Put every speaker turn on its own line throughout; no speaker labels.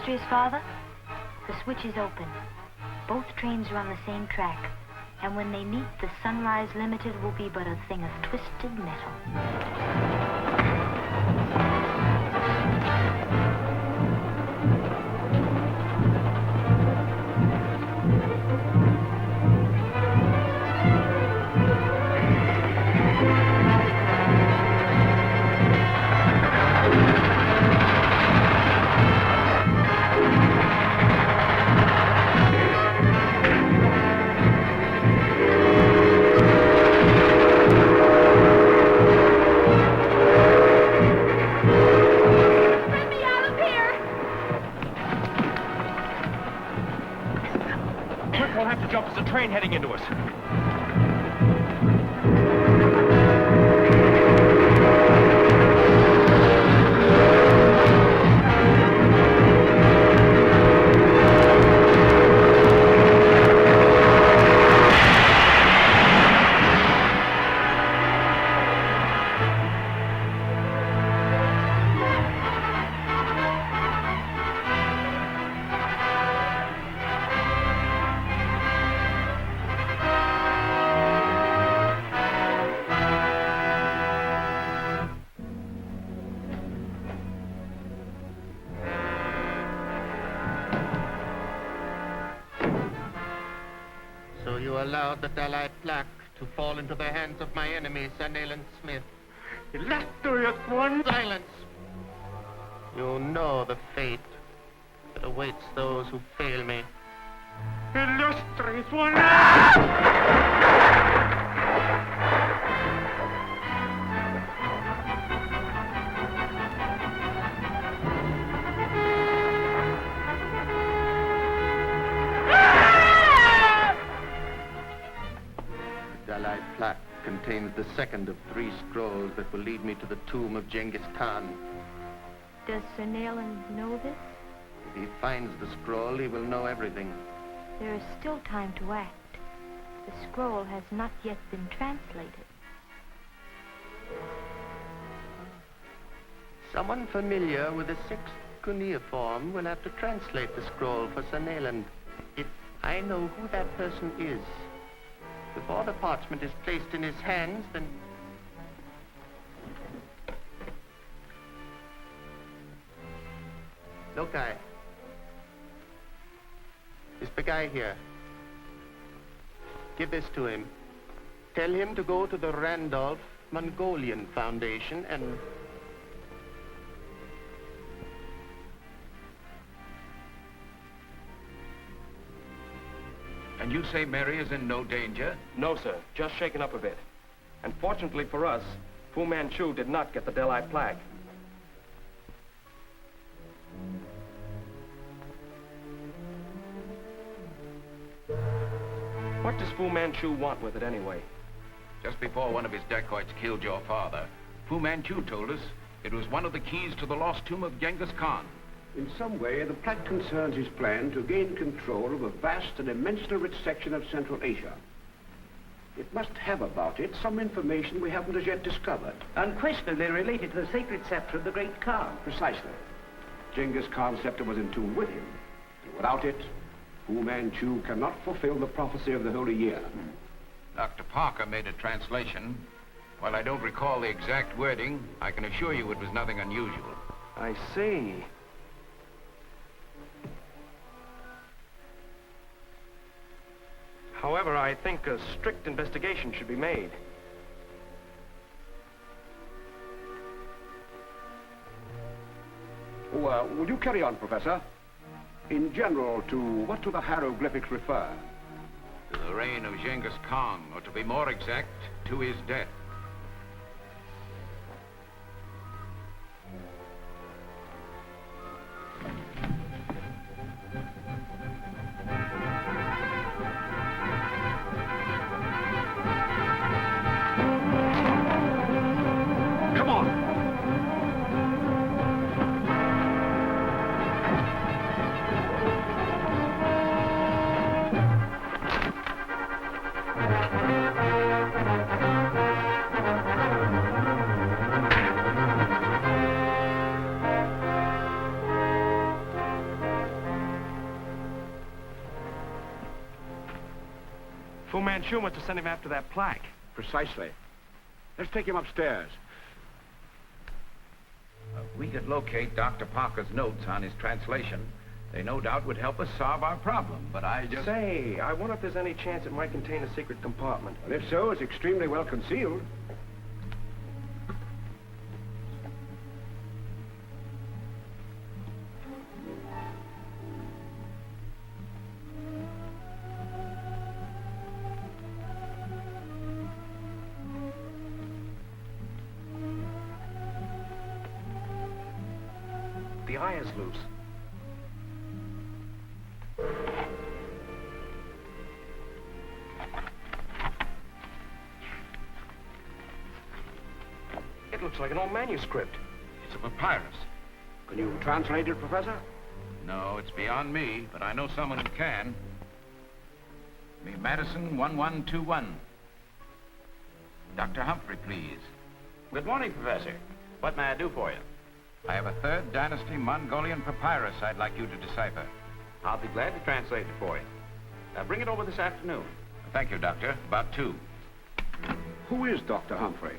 mystery is, Father? The switch is open. Both trains are on the same track. And when they meet, the Sunrise Limited will be but a thing of twisted metal.
Train heading into us.
Allowed the Dalai plaque to fall into the hands of my enemy, Sir Nayland Smith.
Illustrious one!
Silence! You know the fate that awaits those who fail me.
Illustrious one!
Dalai plaque contains the second of 3 scrolls that will lead me to the tomb of Genghis Khan.
Does Sir Nayland know this?
If he finds the scroll, he will know everything.
There is still time to act. The scroll has not yet been translated.
Someone familiar with the 6th cuneiform will have to translate the scroll for Sir Nayland. If I know who that person is, before the parchment is placed in his hands, then... Lokai. This big guy here. Give this to him. Tell him to go to the Randolph Mongolian Foundation and...
And you say Mary is in no danger?
No, sir. Just shaken up a bit. And fortunately for us, Fu Manchu did not get the Delhi plaque. What does Fu Manchu want with it anyway?
Just before one of his dacoits killed your father, Fu Manchu told us it was one of the keys to the lost tomb of Genghis Khan.
In some way, the plaque concerns his plan to gain control of a vast and immensely rich section of Central Asia. It must have about it some information we haven't as yet discovered.
Unquestionably related to the sacred scepter of the great Khan.
Precisely. Genghis Khan's scepter was in tune with him. And without it, Fu Manchu cannot fulfill the prophecy of the Holy Year.
Dr. Parker made a translation. While I don't recall the exact wording, I can assure you it was nothing unusual.
I see. However, I think a strict investigation should be made.
Would you carry on, Professor? In general, to what do the hieroglyphics refer?
To the reign of Genghis Khan, or to be more exact, to his death.
Fu Manchu must have sent him after that plaque.
Precisely. Let's take him upstairs.
If we could locate Dr. Parker's notes on his translation, they no doubt would help us solve our problem, but I just...
Say, I wonder if there's any chance it might contain a secret compartment.
Well, if so, it's extremely well concealed.
The eye is loose. It looks like an old manuscript.
It's a papyrus.
Can you translate it, Professor?
No, it's beyond me, but I know someone who can. Me Madison 1121. Dr. Humphrey, please.
Good morning, Professor. What may I do for you?
I have a 3rd Dynasty Mongolian papyrus I'd like you to decipher.
I'll be glad to translate it for you. Bring it over this afternoon.
Thank you, Doctor. About 2.
Who is Dr. Humphrey?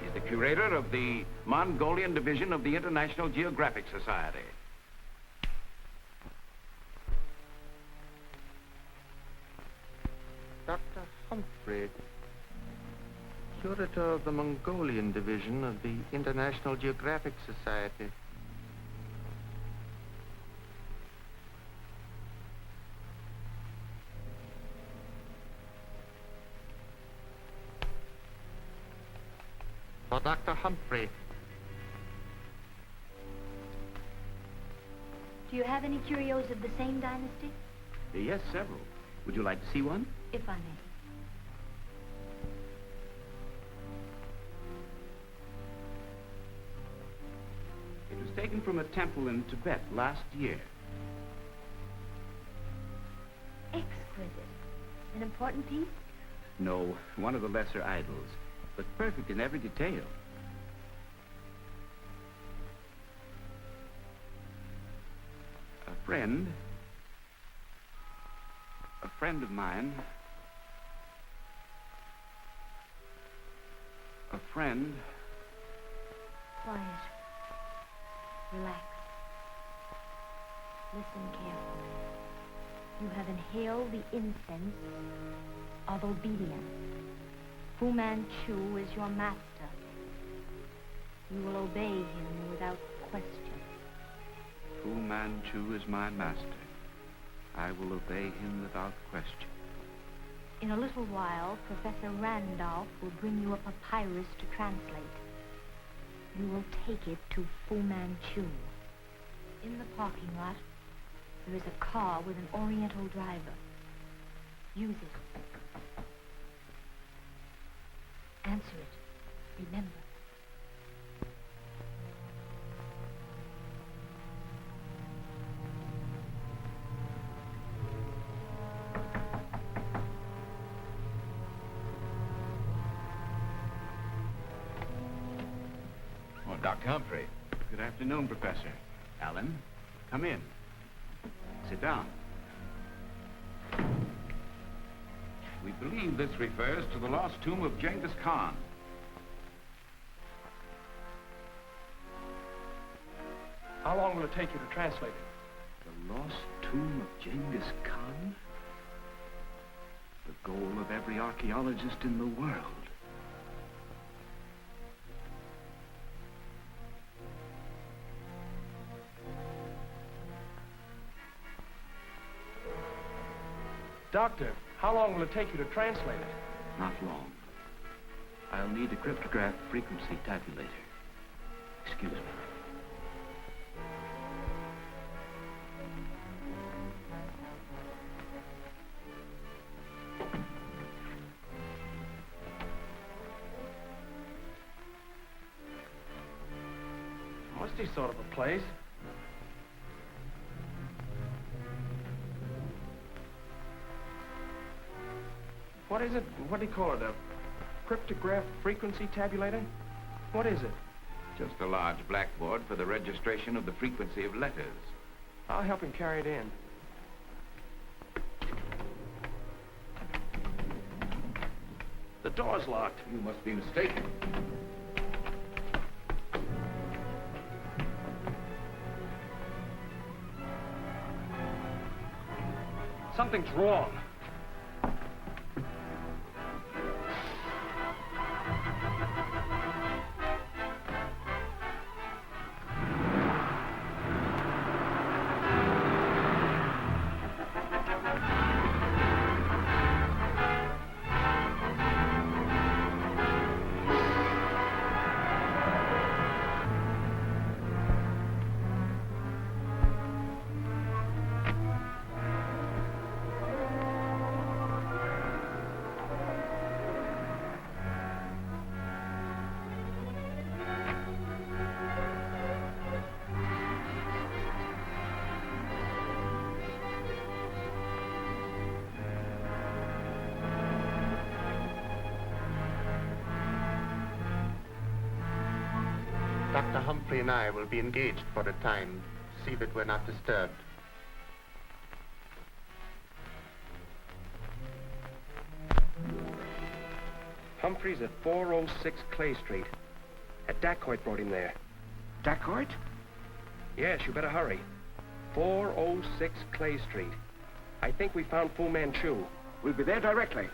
He's the curator of the Mongolian division of the International Geographic Society.
Dr. Humphrey, curator of the Mongolian division of the International Geographic Society. For Dr. Humphrey.
Do you have any curios of the same dynasty?
Yes, several. Would you like to see one?
If I may.
It was taken from a temple in Tibet last year.
Exquisite. An important piece?
No, one of the lesser idols, but perfect in every detail. A friend of mine, a friend.
Quiet. Relax. Listen carefully. You have inhaled the incense of obedience. Fu Manchu is your master. You will obey him without question.
Fu Manchu is my master. I will obey him without question.
In a little while, Professor Randolph will bring you a papyrus to translate. You will take it to Fu Manchu. In the parking lot, there is a car with an Oriental driver. Use it. Answer it. Remember.
Oh, Dr. Humphrey.
Good afternoon, Professor. Alan, come in. Sit down.
We believe this refers to the lost tomb of Genghis Khan.
How long will it take you to translate it?
The lost tomb of Genghis Khan? The goal of every archaeologist in the world.
Doctor, how long will it take you to translate it?
Not long. I'll need a cryptograph frequency tabulator. Excuse me.
Musty sort of a place. What is it? What do you call it? A cryptograph frequency tabulator? What is it?
Just a large blackboard for the registration of the frequency of letters.
I'll help him carry it in. The door's locked.
You must be mistaken.
Something's wrong.
Dr. Humphrey and I will be engaged for a time. See that we're not disturbed.
Humphrey's at 406 Clay Street. Dacoit brought him there.
Dacoit?
Yes, you better hurry. 406 Clay Street. I think we found Fu Manchu.
We'll be there directly.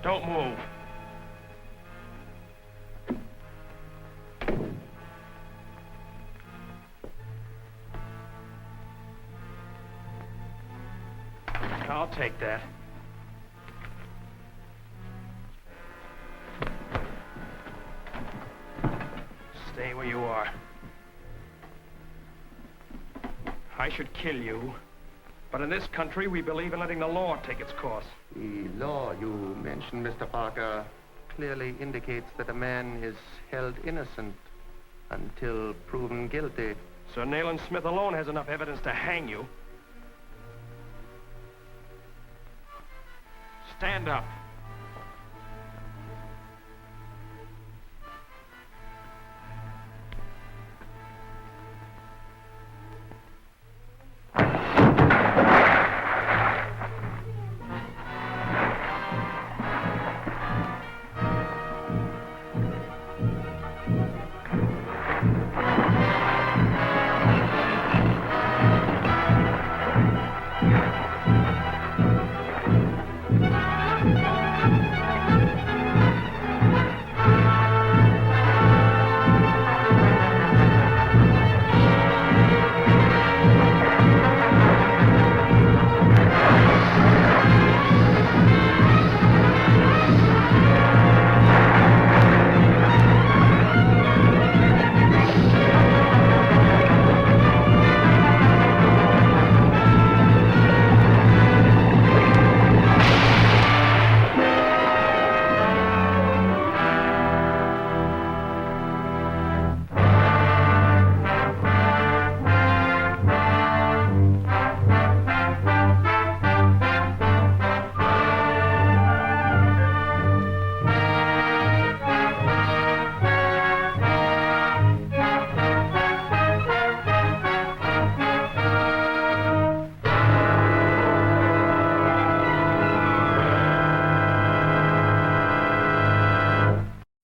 Don't move. I'll take that. Stay where you are. I should kill you. But in this country, we believe in letting the law take its course.
The law you mentioned, Mr. Parker, clearly indicates that a man is held innocent until proven guilty.
Sir Nayland Smith alone has enough evidence to hang you. Stand up.